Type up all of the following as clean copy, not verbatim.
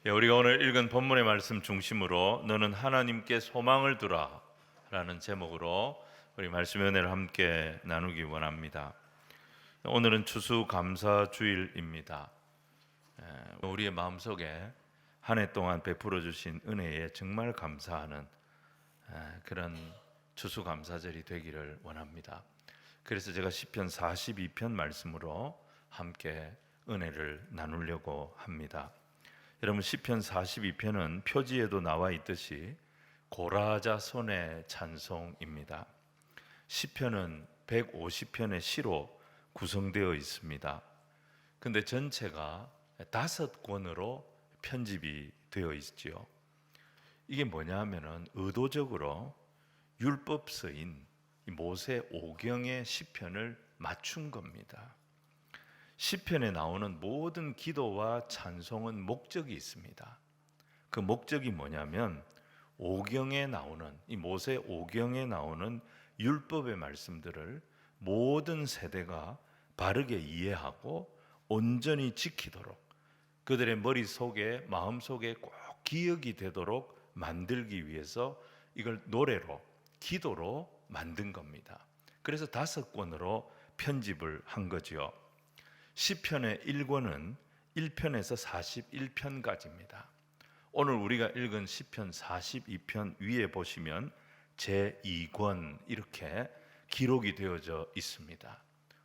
우리가 오늘 읽은 본문의 말씀 중심으로 너는 하나님께 소망을 두라 라는 제목으로 우리 말씀의 은혜를 함께 나누기 원합니다. 오늘은 추수감사주일입니다. 우리의 마음속에 한 해 동안 베풀어 주신 은혜에 정말 감사하는 그런 추수감사절이 되기를 원합니다. 그래서 제가 시편 42편 말씀으로 함께 은혜를 나누려고 합니다. 여러분, 시편 42편은 표지에도 나와 있듯이 고라자손의 찬송입니다. 시편은 150편의 시로 구성되어 있습니다. 근데 전체가 5권으로 편집이 되어 있지요. 이게 뭐냐 하면은 의도적으로 율법서인 모세 오경의 시편을 맞춘 겁니다. 시편에 나오는 모든 기도와 찬송은 목적이 있습니다. 그 목적이 뭐냐면 오경에 나오는 이 모세 오경에 나오는 율법의 말씀들을 모든 세대가 바르게 이해하고 온전히 지키도록 그들의 머릿속에 마음속에 꼭 기억이 되도록 만들기 위해서 이걸 노래로 기도로 만든 겁니다. 그래서 5권으로 편집을 한 거죠. 시편의 1권은 1편에서 41편까지입니다. 오늘 우리가 읽은 시편 42편 위에 보시면 제2권 이렇게 기록이 되어져 있습니다.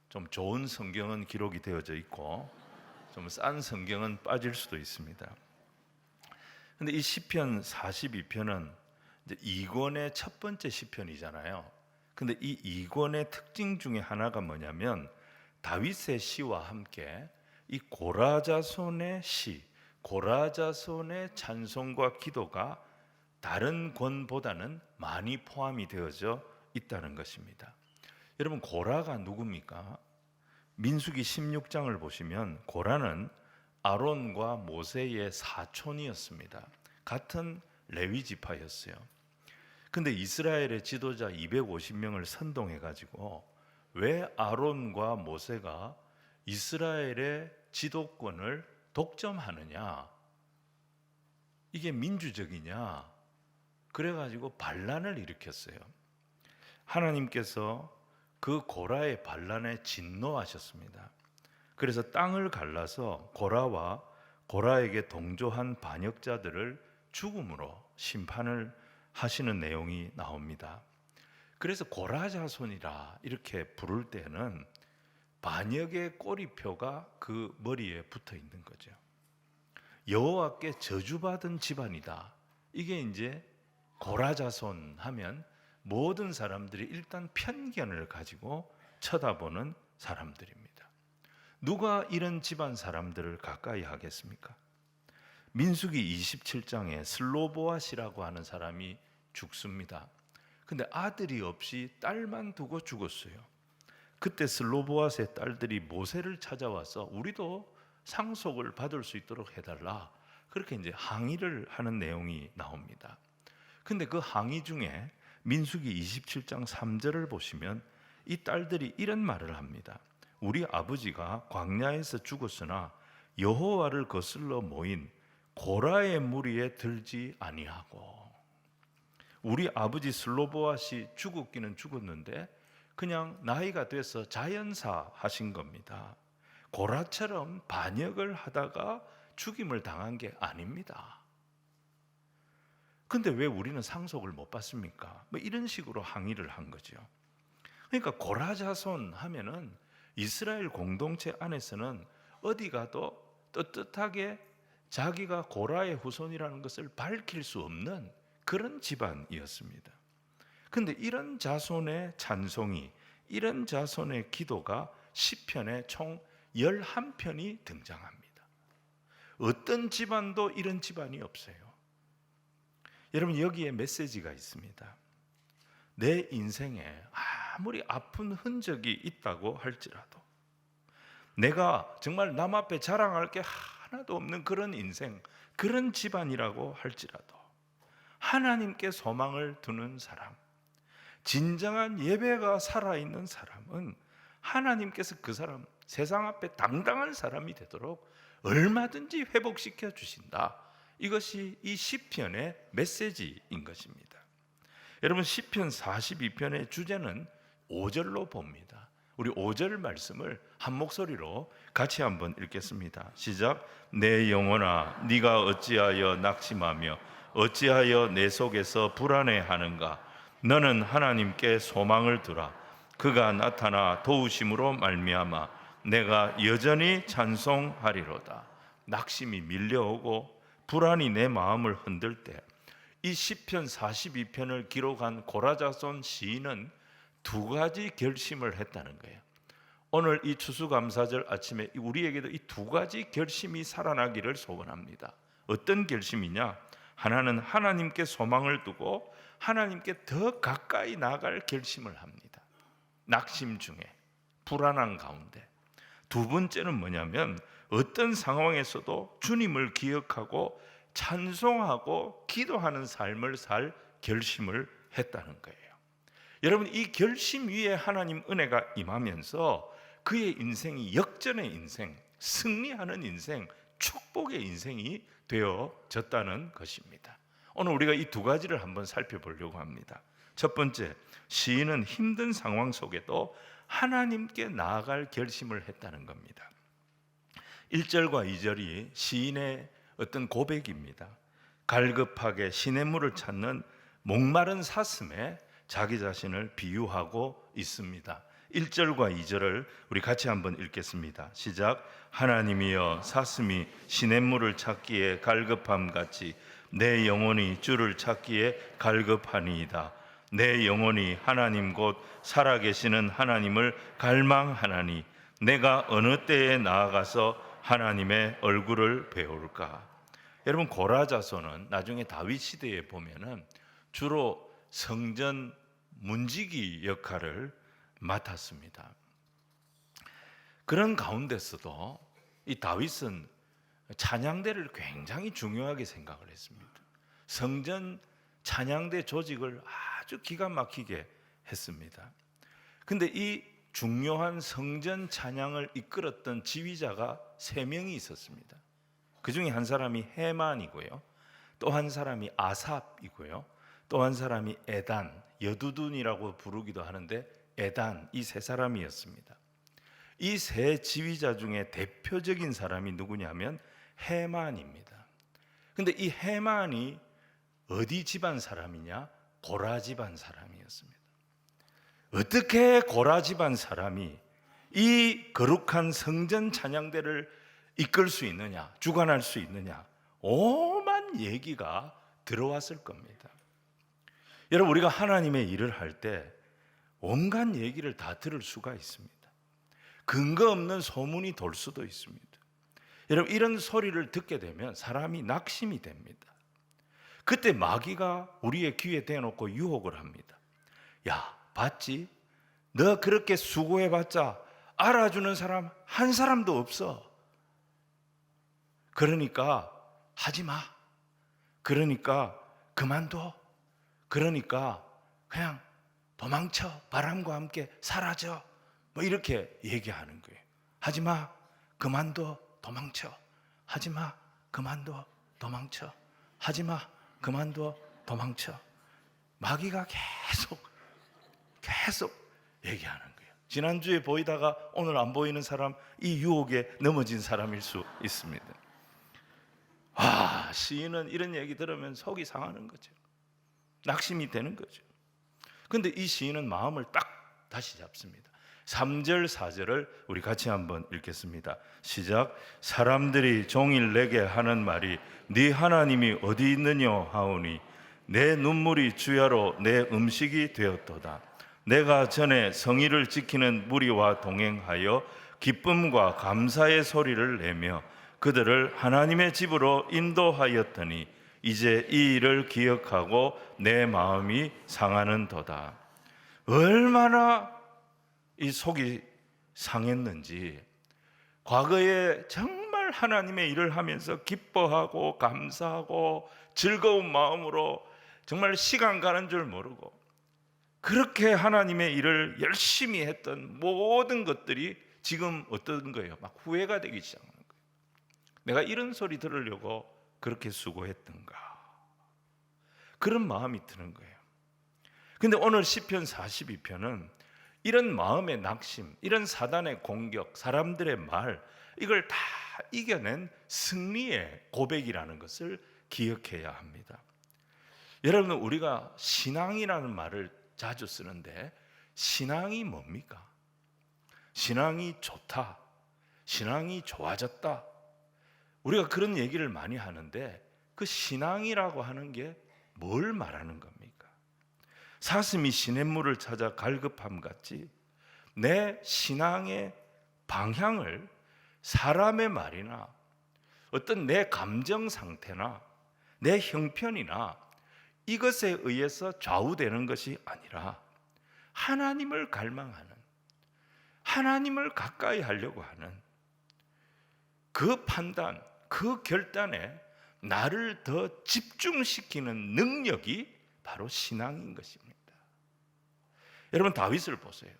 좀 좋은 성경은 기록이 되어져 있고 좀 싼 성경은 빠질 수도 있습니다. 근데 이 시편 42편은 이제 2권의 첫 번째 시편이잖아요. 근데 이 2권의 특징 중에 하나가 뭐냐면 다윗의 시와 함께 이 고라자손의 시, 고라자손의 찬송과 기도가 다른 권보다는 많이 포함이 되어져 있다는 것입니다. 여러분, 고라가 누굽니까? 민수기 16장을 보시면 고라는 아론과 모세의 사촌이었습니다. 같은 레위 지파였어요. 근데 이스라엘의 지도자 250명을 선동해 가지고 왜 아론과 모세가 이스라엘의 지도권을 독점하느냐? 이게 민주적이냐? 그래가지고 반란을 일으켰어요. 하나님께서 그 고라의 반란에 진노하셨습니다. 그래서 땅을 갈라서 고라와 고라에게 동조한 반역자들을 죽음으로 심판을 하시는 내용이 나옵니다. 그래서 고라자손이라 이렇게 부를 때는 반역의 꼬리표가 그 머리에 붙어 있는 거죠. 여호와께 저주받은 집안이다. 이게 이제 고라자손 하면 모든 사람들이 일단 편견을 가지고 쳐다보는 사람들입니다. 누가 이런 집안 사람들을 가까이 하겠습니까? 민수기 27장에 슬로보앗이라고 하는 사람이 죽습니다. 근데 아들이 없이 딸만 두고 죽었어요. 그때 슬로보앗의 딸들이 모세를 찾아와서 우리도 상속을 받을 수 있도록 해달라. 그렇게 이제 항의를 하는 내용이 나옵니다. 근데 그 항의 중에 민수기 27장 3절을 보시면 이 딸들이 이런 말을 합니다. 우리 아버지가 광야에서 죽었으나 여호와를 거슬러 모인 고라의 무리에 들지 아니하고, 우리 아버지 슬로보앗이 죽었기는 죽었는데 그냥 나이가 돼서 자연사 하신 겁니다. 고라처럼 반역을 하다가 죽임을 당한 게 아닙니다. 근데 왜 우리는 상속을 못 받습니까? 뭐 이런 식으로 항의를 한 거죠. 그러니까 고라자손 하면은 이스라엘 공동체 안에서는 어디 가도 떳떳하게 자기가 고라의 후손이라는 것을 밝힐 수 없는 그런 집안이었습니다. 근데 이런 자손의 찬송이, 이런 자손의 기도가 시편에 총 11편이 등장합니다. 어떤 집안도 이런 집안이 없어요. 여러분, 여기에 메시지가 있습니다. 내 인생에 아무리 아픈 흔적이 있다고 할지라도, 내가 정말 남 앞에 자랑할 게 하나도 없는 그런 인생, 그런 집안이라고 할지라도 하나님께 소망을 두는 사람, 진정한 예배가 살아있는 사람은 하나님께서 그 사람 세상 앞에 당당한 사람이 되도록 얼마든지 회복시켜 주신다. 이것이 이 시편의 메시지인 것입니다. 여러분, 시편 42편의 주제는 5절로 봅니다. 우리 5절 말씀을 한 목소리로 같이 한번 읽겠습니다. 시작. 내 영혼아, 네가 어찌하여 낙심하며 어찌하여 내 속에서 불안해하는가? 너는 하나님께 소망을 두라. 그가 나타나 도우심으로 말미암아 내가 여전히 찬송하리로다. 낙심이 밀려오고 불안이 내 마음을 흔들 때 이 시편 42편을 기록한 고라자손 시인은 두 가지 결심을 했다는 거예요. 오늘 이 추수감사절 아침에 우리에게도 이 두 가지 결심이 살아나기를 소원합니다. 어떤 결심이냐? 하나는 하나님께 소망을 두고 하나님께 더 가까이 나아갈 결심을 합니다. 낙심 중에, 불안한 가운데. 두 번째는 뭐냐면 어떤 상황에서도 주님을 기억하고 찬송하고 기도하는 삶을 살 결심을 했다는 거예요. 여러분, 이 결심 위에 하나님 은혜가 임하면서 그의 인생이 역전의 인생, 승리하는 인생, 축복의 인생이 되어졌다는 것입니다. 오늘 우리가 이 두 가지를 한번 살펴보려고 합니다. 첫 번째, 시인은 힘든 상황 속에도 하나님께 나아갈 결심을 했다는 겁니다. 1절과 2절이 시인의 어떤 고백입니다. 갈급하게 시냇물을 찾는 목마른 사슴에 자기 자신을 비유하고 있습니다. 1절과 2절을 우리 같이 한번 읽겠습니다. 시작. 하나님이여, 사슴이 시냇물을 찾기에 갈급함같이 내 영혼이 주를 찾기에 갈급하니이다. 내 영혼이 하나님 곧 살아계시는 하나님을 갈망하나니 내가 어느 때에 나아가서 하나님의 얼굴을 배울까? 여러분, 고라자손은 나중에 다윗 시대에 보면은 주로 성전 문지기 역할을 맡았습니다. 그런 가운데서도 이 다윗은 찬양대를 굉장히 중요하게 생각을 했습니다. 성전 찬양대 조직을 아주 기가 막히게 했습니다. 근데 이 중요한 성전 찬양을 이끌었던 지휘자가 3명이 있었습니다. 그 중에 한 사람이 헤만이고요, 또 한 사람이 아삽이고요, 또 한 사람이 에단, 여두둔이라고 부르기도 하는데 에단, 이 3사람이었습니다. 이 3 지휘자 중에 대표적인 사람이 누구냐면 헤만입니다. 근데 이 헤만이 어디 집안 사람이냐? 고라 집안 사람이었습니다. 어떻게 고라 집안 사람이 이 거룩한 성전 찬양대를 이끌 수 있느냐, 주관할 수 있느냐, 오만 얘기가 들어왔을 겁니다. 여러분, 우리가 하나님의 일을 할 때 온갖 얘기를 다 들을 수가 있습니다. 근거 없는 소문이 돌 수도 있습니다. 여러분, 이런 소리를 듣게 되면 사람이 낙심이 됩니다. 그때 마귀가 우리의 귀에 대놓고 유혹을 합니다. 야, 봤지? 너 그렇게 수고해봤자 알아주는 사람 한 사람도 없어. 그러니까 하지 마. 그러니까 그만둬. 그러니까 그냥 도망쳐. 바람과 함께 사라져. 뭐 이렇게 얘기하는 거예요. 하지 마. 그만둬. 도망쳐. 하지 마. 그만둬. 도망쳐. 하지 마. 그만둬. 도망쳐. 마귀가 계속 얘기하는 거예요. 지난주에 보이다가 오늘 안 보이는 사람, 이 유혹에 넘어진 사람일 수 있습니다. 시인은 이런 얘기 들으면 속이 상하는 거죠. 낙심이 되는 거죠. 그런데 이 시인은 마음을 딱 다시 잡습니다. 3절 4절을 우리 같이 한번 읽겠습니다. 시작. 사람들이 종일 내게 하는 말이 네 하나님이 어디 있느냐 하오니 내 눈물이 주야로 내 음식이 되었도다. 내가 전에 성의를 지키는 무리와 동행하여 기쁨과 감사의 소리를 내며 그들을 하나님의 집으로 인도하였더니 이제 이 일을 기억하고 내 마음이 상하는도다. 얼마나 이 속이 상했는지, 과거에 정말 하나님의 일을 하면서 기뻐하고 감사하고 즐거운 마음으로 정말 시간 가는 줄 모르고 그렇게 하나님의 일을 열심히 했던 모든 것들이 지금 어떤 거예요? 막 후회가 되기 시작하는 거예요. 내가 이런 소리 들으려고 그렇게 수고했던가, 그런 마음이 드는 거예요. 근데 오늘 시편 42편은 이런 마음의 낙심, 이런 사단의 공격, 사람들의 말, 이걸 다 이겨낸 승리의 고백이라는 것을 기억해야 합니다. 여러분, 우리가 신앙이라는 말을 자주 쓰는데 신앙이 뭡니까? 신앙이 좋다, 신앙이 좋아졌다, 우리가 그런 얘기를 많이 하는데 그 신앙이라고 하는 게 뭘 말하는 겁니까? 사슴이 시냇물을 찾아 갈급함 같이 내 신앙의 방향을 사람의 말이나 어떤 내 감정 상태나 내 형편이나 이것에 의해서 좌우되는 것이 아니라 하나님을 갈망하는, 하나님을 가까이 하려고 하는 그 판단, 그 결단에 나를 더 집중시키는 능력이 바로 신앙인 것입니다. 여러분, 다윗을 보세요.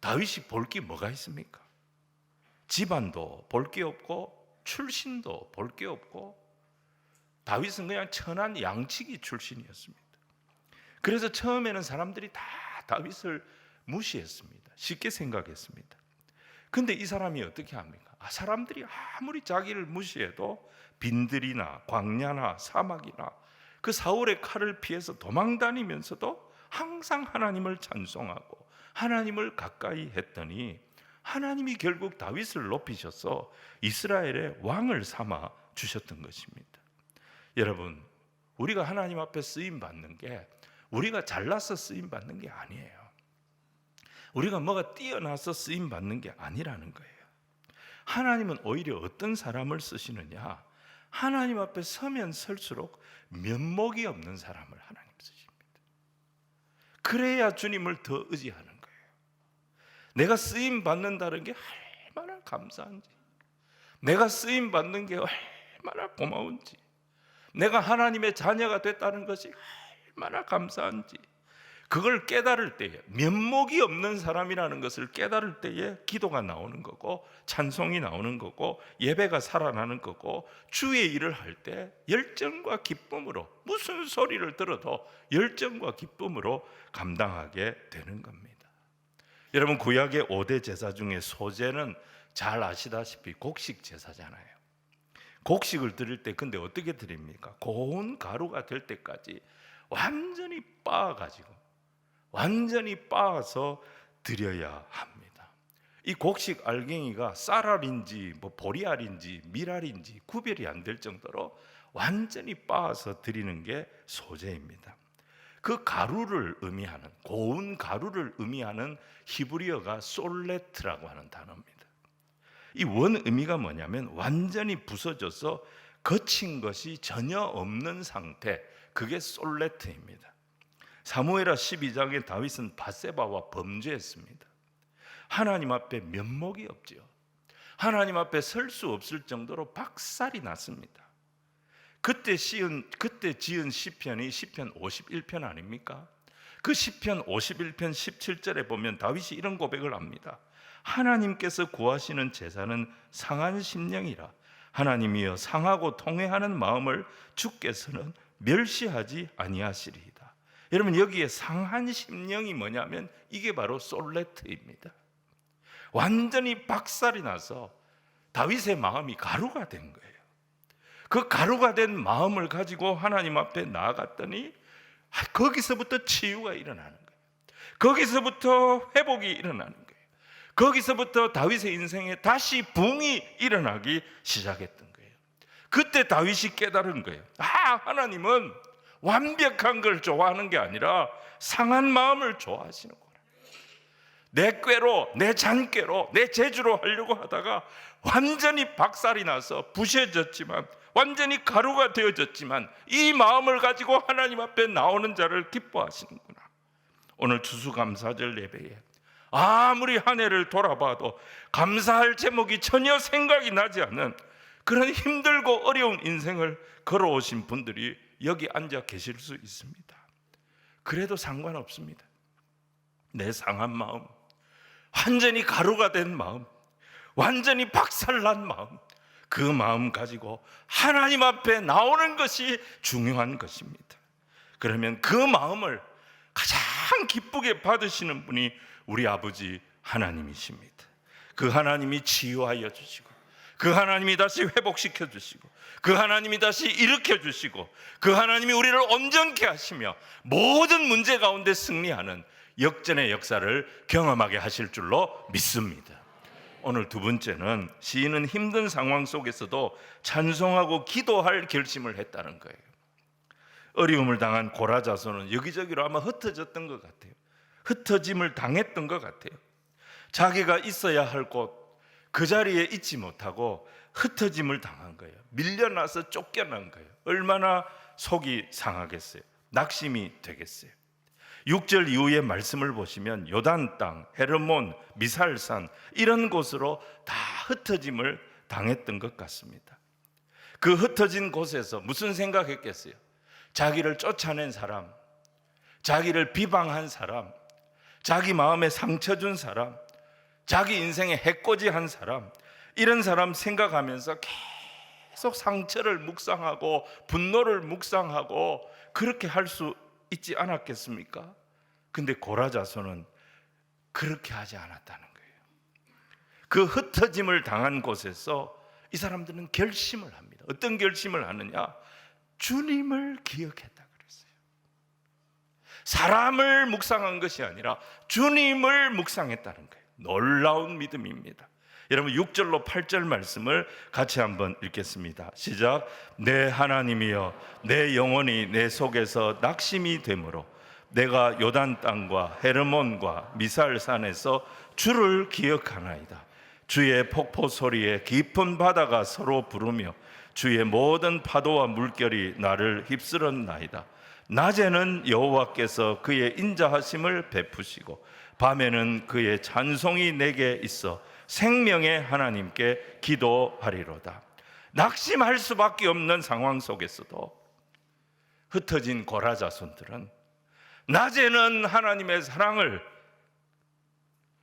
다윗이 볼 게 뭐가 있습니까? 집안도 볼 게 없고 출신도 볼 게 없고, 다윗은 그냥 천한 양치기 출신이었습니다. 그래서 처음에는 사람들이 다 다윗을 무시했습니다. 쉽게 생각했습니다. 근데 이 사람이 어떻게 합니까? 사람들이 아무리 자기를 무시해도 빈들이나 광야나 사막이나 그 사울의 칼을 피해서 도망다니면서도 항상 하나님을 찬송하고 하나님을 가까이 했더니 하나님이 결국 다윗을 높이셔서 이스라엘의 왕을 삼아 주셨던 것입니다. 여러분, 우리가 하나님 앞에 쓰임 받는 게 우리가 잘나서 쓰임 받는 게 아니에요. 우리가 뭐가 뛰어나서 쓰임 받는 게 아니라는 거예요. 하나님은 오히려 어떤 사람을 쓰시느냐? 하나님 앞에 서면 설수록 면목이 없는 사람을 하나님 쓰십니다. 그래야 주님을 더 의지하는 거예요. 내가 쓰임 받는다는 게 얼마나 감사한지, 내가 쓰임 받는 게 얼마나 고마운지, 내가 하나님의 자녀가 됐다는 것이 얼마나 감사한지, 그걸 깨달을 때에, 면목이 없는 사람이라는 것을 깨달을 때에 기도가 나오는 거고 찬송이 나오는 거고 예배가 살아나는 거고, 주의 일을 할 때 열정과 기쁨으로, 무슨 소리를 들어도 열정과 기쁨으로 감당하게 되는 겁니다. 여러분, 구약의 5대 제사 중에 소제는 잘 아시다시피 곡식 제사잖아요. 곡식을 드릴 때 근데 어떻게 드립니까? 고운 가루가 될 때까지 완전히 빻아가지고 완전히 빻아서 드려야 합니다. 이 곡식 알갱이가 쌀알인지 보리알인지 밀알인지 구별이 안 될 정도로 완전히 빻아서 드리는 게 소제입니다. 그 가루를 의미하는, 고운 가루를 의미하는 히브리어가 솔레트라고 하는 단어입니다. 이 원 의미가 뭐냐면 완전히 부서져서 거친 것이 전혀 없는 상태, 그게 솔레트입니다. 사무엘하 12장에 다윗은 밧세바와 범죄했습니다. 하나님 앞에 면목이 없지요. 하나님 앞에 설 수 없을 정도로 박살이 났습니다. 그때 지은 시편이 시편 51편 아닙니까? 그 시편 51편 17절에 보면 다윗이 이런 고백을 합니다. 하나님께서 구하시는 제사는 상한 심령이라. 하나님이여, 상하고 통회하는 마음을 주께서는 멸시하지 아니하시리이다. 여러분, 여기에 상한 심령이 뭐냐면 이게 바로 솔레트입니다. 완전히 박살이 나서 다윗의 마음이 가루가 된 거예요. 그 가루가 된 마음을 가지고 하나님 앞에 나아갔더니 거기서부터 치유가 일어나는 거예요. 거기서부터 회복이 일어나는 거예요. 거기서부터 다윗의 인생에 다시 부흥이 일어나기 시작했던 거예요. 그때 다윗이 깨달은 거예요. 하나님은 완벽한 걸 좋아하는 게 아니라 상한 마음을 좋아하시는구나. 내 꾀로, 내 잔꾀로, 내 재주로 하려고 하다가 완전히 박살이 나서 부셔졌지만, 완전히 가루가 되어졌지만 이 마음을 가지고 하나님 앞에 나오는 자를 기뻐하시는구나. 오늘 추수감사절 예배에 아무리 한 해를 돌아봐도 감사할 제목이 전혀 생각이 나지 않는 그런 힘들고 어려운 인생을 걸어오신 분들이 여기 앉아 계실 수 있습니다. 그래도 상관없습니다. 내 상한 마음, 완전히 가루가 된 마음, 완전히 박살난 마음, 그 마음 가지고 하나님 앞에 나오는 것이 중요한 것입니다. 그러면 그 마음을 가장 기쁘게 받으시는 분이 우리 아버지 하나님이십니다. 그 하나님이 치유하여 주시고, 그 하나님이 다시 회복시켜 주시고, 그 하나님이 다시 일으켜 주시고, 그 하나님이 우리를 온전케 하시며 모든 문제 가운데 승리하는 역전의 역사를 경험하게 하실 줄로 믿습니다. 오늘 두 번째는 시인은 힘든 상황 속에서도 찬송하고 기도할 결심을 했다는 거예요. 어려움을 당한 고라 자손은 여기저기로 아마 흩어졌던 것 같아요. 흩어짐을 당했던 것 같아요. 자기가 있어야 할 곳, 그 자리에 있지 못하고 흩어짐을 당한 거예요. 밀려나서 쫓겨난 거예요. 얼마나 속이 상하겠어요. 낙심이 되겠어요. 6절 이후의 말씀을 보시면 요단 땅, 헤르몬, 미살산 이런 곳으로 다 흩어짐을 당했던 것 같습니다. 그 흩어진 곳에서 무슨 생각했겠어요? 자기를 쫓아낸 사람, 자기를 비방한 사람, 자기 마음에 상처 준 사람, 자기 인생에 해코지한 사람, 이런 사람 생각하면서 계속 상처를 묵상하고 분노를 묵상하고 그렇게 할 수 있지 않았겠습니까? 근데 고라 자손은 그렇게 하지 않았다는 거예요. 그 흩어짐을 당한 곳에서 이 사람들은 결심을 합니다. 어떤 결심을 하느냐? 주님을 기억했다 그랬어요. 사람을 묵상한 것이 아니라 주님을 묵상했다는 거예요. 놀라운 믿음입니다. 여러분 6절로 8절 말씀을 같이 한번 읽겠습니다. 시작. 내 하나님이여, 내 영혼이 내 속에서 낙심이 되므로 내가 요단 땅과 헤르몬과 미살산에서 주를 기억하나이다. 주의 폭포 소리에 깊은 바다가 서로 부르며 주의 모든 파도와 물결이 나를 휩쓸었나이다. 낮에는 여호와께서 그의 인자하심을 베푸시고 밤에는 그의 찬송이 내게 있어 생명의 하나님께 기도하리로다. 낙심할 수밖에 없는 상황 속에서도 흩어진 고라 자손들은 낮에는 하나님의 사랑을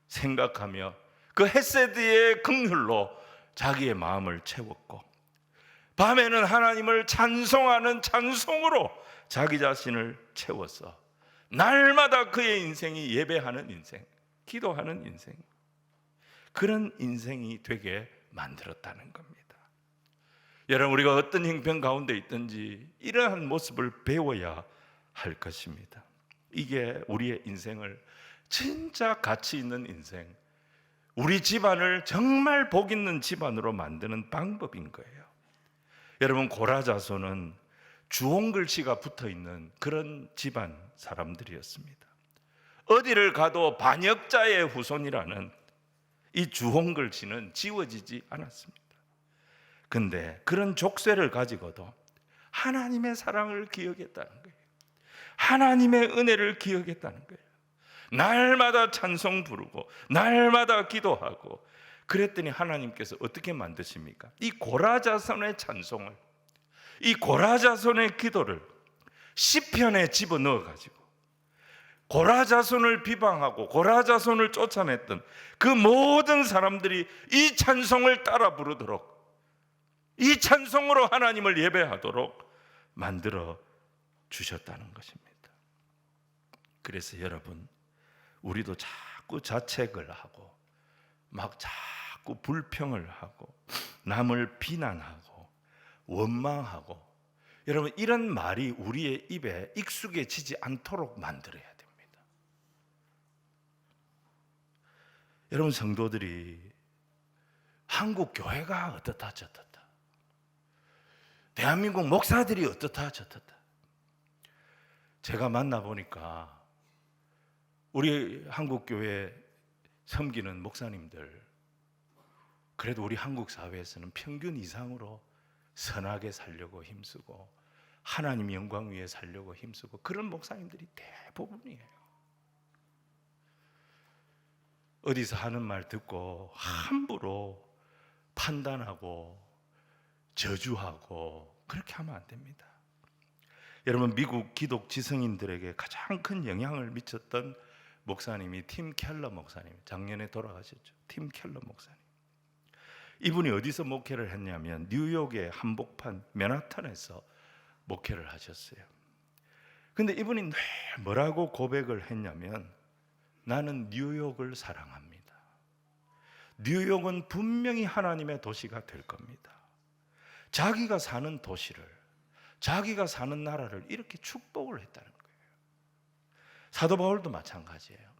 생각하며 그 헤세드의 긍휼로 자기의 마음을 채웠고, 밤에는 하나님을 찬송하는 찬송으로 자기 자신을 채워서 날마다 그의 인생이 예배하는 인생, 기도하는 인생, 그런 인생이 되게 만들었다는 겁니다. 여러분, 우리가 어떤 형편 가운데 있든지 이러한 모습을 배워야 할 것입니다. 이게 우리의 인생을 진짜 가치 있는 인생, 우리 집안을 정말 복 있는 집안으로 만드는 방법인 거예요. 여러분, 고라 자손은 주홍글씨가 붙어있는 그런 집안 사람들이었습니다. 어디를 가도 반역자의 후손이라는 이 주홍글씨는 지워지지 않았습니다. 근데 그런 족쇄를 가지고도 하나님의 사랑을 기억했다는 거예요. 하나님의 은혜를 기억했다는 거예요. 날마다 찬송 부르고 날마다 기도하고 그랬더니 하나님께서 어떻게 만드십니까? 이 고라 자손의 찬송을, 이 고라 자손의 기도를 시편에 집어넣어 가지고 고라 자손을 비방하고 고라 자손을 쫓아냈던 그 모든 사람들이 이 찬송을 따라 부르도록, 이 찬송으로 하나님을 예배하도록 만들어 주셨다는 것입니다. 그래서 여러분, 우리도 자꾸 자책을 하고 막 자꾸 불평을 하고 남을 비난하고 원망하고, 여러분, 이런 말이 우리의 입에 익숙해지지 않도록 만들어야 됩니다. 여러분, 성도들이 한국 교회가 어떻다 저떻다, 대한민국 목사들이 어떻다 저떻다, 제가 만나보니까 우리 한국 교회 섬기는 목사님들, 그래도 우리 한국 사회에서는 평균 이상으로 선하게 살려고 힘쓰고 하나님 영광 위에 살려고 힘쓰고 그런 목사님들이 대부분이에요. 어디서 하는 말 듣고 함부로 판단하고 저주하고 그렇게 하면 안 됩니다. 여러분, 미국 기독 지성인들에게 가장 큰 영향을 미쳤던 목사님이 팀 켈러 목사님, 작년에 돌아가셨죠. 팀 켈러 목사님. 이분이 어디서 목회를 했냐면 뉴욕의 한복판 맨하탄에서 목회를 하셨어요. 근데 이분이 뭐라고 고백을 했냐면, 나는 뉴욕을 사랑합니다. 뉴욕은 분명히 하나님의 도시가 될 겁니다. 자기가 사는 도시를, 자기가 사는 나라를 이렇게 축복을 했다는 거예요. 사도 바울도 마찬가지예요.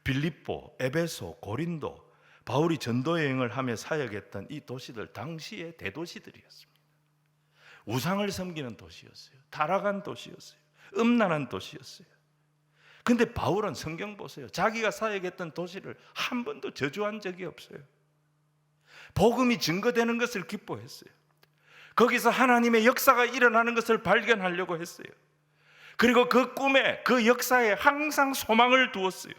빌립보, 에베소, 고린도, 바울이 전도 여행을 하며 사역했던 이 도시들 당시의 대도시들이었습니다. 우상을 섬기는 도시였어요. 타락한 도시였어요. 음란한 도시였어요. 근데 바울은 성경 보세요. 자기가 사역했던 도시를 한 번도 저주한 적이 없어요. 복음이 증거되는 것을 기뻐했어요. 거기서 하나님의 역사가 일어나는 것을 발견하려고 했어요. 그리고 그 꿈에, 그 역사에 항상 소망을 두었어요.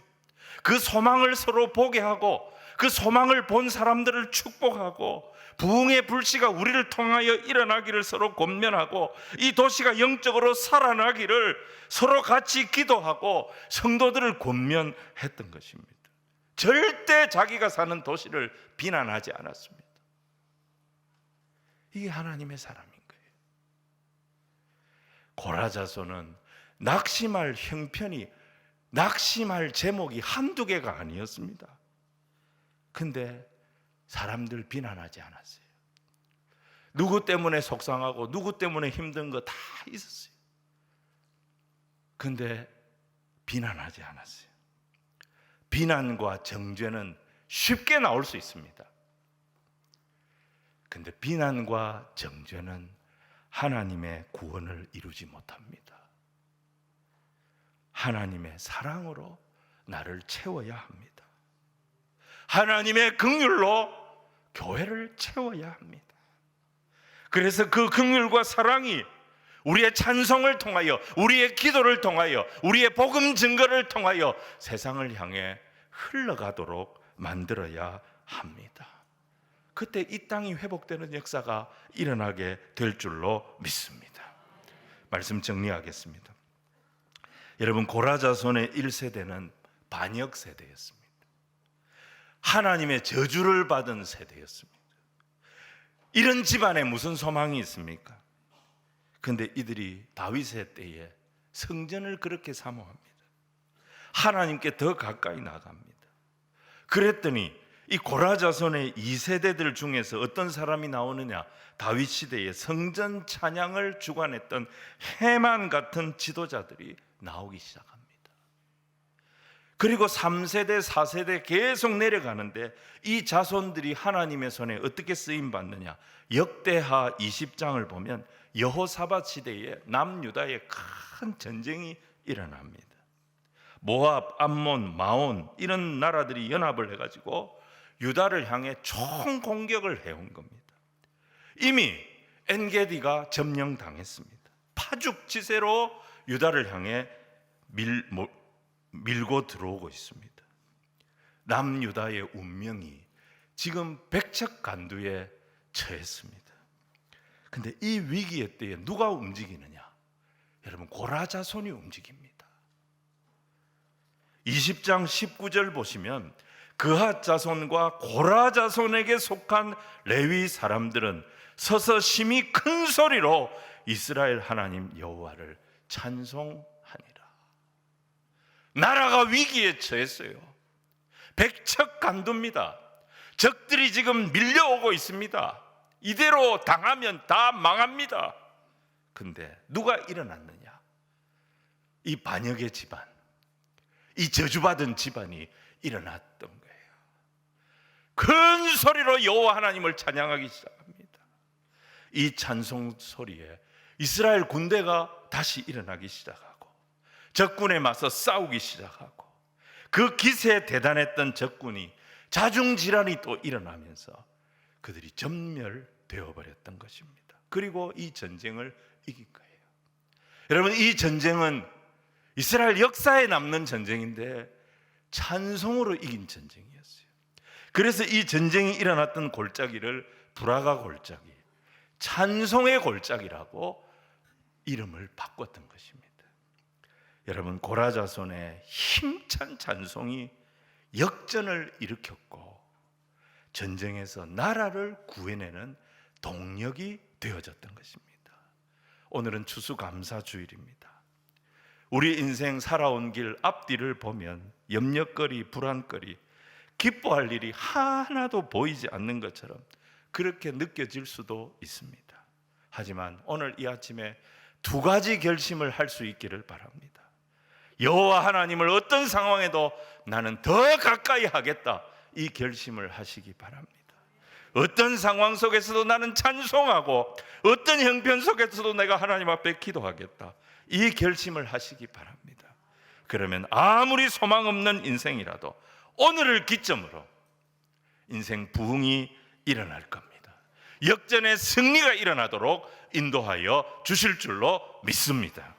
그 소망을 서로 보게 하고, 그 소망을 본 사람들을 축복하고, 부흥의 불씨가 우리를 통하여 일어나기를 서로 권면하고, 이 도시가 영적으로 살아나기를 서로 같이 기도하고 성도들을 권면했던 것입니다. 절대 자기가 사는 도시를 비난하지 않았습니다. 이게 하나님의 사람인 거예요. 고라자손은 낙심할 형편이, 낙심할 제목이 한두 개가 아니었습니다. 근데 사람들 비난하지 않았어요. 누구 때문에 속상하고 누구 때문에 힘든 거 다 있었어요. 근데 비난하지 않았어요. 비난과 정죄는 쉽게 나올 수 있습니다. 근데 비난과 정죄는 하나님의 구원을 이루지 못합니다. 하나님의 사랑으로 나를 채워야 합니다. 하나님의 긍휼로 교회를 채워야 합니다. 그래서 그 긍휼과 사랑이 우리의 찬송을 통하여, 우리의 기도를 통하여, 우리의 복음 증거를 통하여 세상을 향해 흘러가도록 만들어야 합니다. 그때 이 땅이 회복되는 역사가 일어나게 될 줄로 믿습니다. 말씀 정리하겠습니다. 여러분, 고라자손의 1세대는 반역 세대였습니다. 하나님의 저주를 받은 세대였습니다. 이런 집안에 무슨 소망이 있습니까? 근데 이들이 다윗의 때에 성전을 그렇게 사모합니다. 하나님께 더 가까이 나갑니다. 그랬더니 이 고라자손의 2세대들 중에서 어떤 사람이 나오느냐? 다윗 시대에 성전 찬양을 주관했던 해만 같은 지도자들이 나오기 시작합니다. 그리고 3세대, 4세대 계속 내려가는데 이 자손들이 하나님의 손에 어떻게 쓰임 받느냐? 역대하 20장을 보면 여호사밧 시대에 남유다에 큰 전쟁이 일어납니다. 모압, 암몬, 마온 이런 나라들이 연합을 해가지고 유다를 향해 총 공격을 해온 겁니다. 이미 엔게디가 점령당했습니다. 파죽지세로 유다를 향해 밀고 들어오고 있습니다. 남유다의 운명이 지금 백척간두에 처했습니다. 근데 이 위기의 때에 누가 움직이느냐? 여러분, 고라자손이 움직입니다. 20장 19절 보시면 그핫 자손과 고라 자손에게 속한 레위 사람들은 서서 심히 큰 소리로 이스라엘 하나님 여호와를 찬송하니라. 나라가 위기에 처했어요. 백척간두입니다. 적들이 지금 밀려오고 있습니다. 이대로 당하면 다 망합니다. 근데 누가 일어났느냐? 이 반역의 집안, 이 저주받은 집안이 일어났던 거예요. 큰 소리로 여호와 하나님을 찬양하기 시작합니다. 이 찬송 소리에 이스라엘 군대가 다시 일어나기 시작하고 적군에 맞서 싸우기 시작하고 그 기세에 대단했던 적군이 자중질환이 또 일어나면서 그들이 전멸되어 버렸던 것입니다. 그리고 이 전쟁을 이긴 거예요. 여러분, 이 전쟁은 이스라엘 역사에 남는 전쟁인데 찬송으로 이긴 전쟁이었어요. 그래서 이 전쟁이 일어났던 골짜기를 브라가 골짜기, 찬송의 골짜기라고 이름을 바꿨던 것입니다. 여러분, 고라자손의 힘찬 찬송이 역전을 일으켰고 전쟁에서 나라를 구해내는 동력이 되어졌던 것입니다. 오늘은 추수감사주일입니다. 우리 인생 살아온 길 앞뒤를 보면 염려거리, 불안거리, 기뻐할 일이 하나도 보이지 않는 것처럼 그렇게 느껴질 수도 있습니다. 하지만 오늘 이 아침에 두 가지 결심을 할 수 있기를 바랍니다. 여호와 하나님을 어떤 상황에도 나는 더 가까이 하겠다, 이 결심을 하시기 바랍니다. 어떤 상황 속에서도 나는 찬송하고 어떤 형편 속에서도 내가 하나님 앞에 기도하겠다, 이 결심을 하시기 바랍니다. 그러면 아무리 소망 없는 인생이라도 오늘을 기점으로 인생 부흥이 일어날 겁니다. 역전의 승리가 일어나도록 인도하여 주실 줄로 믿습니다.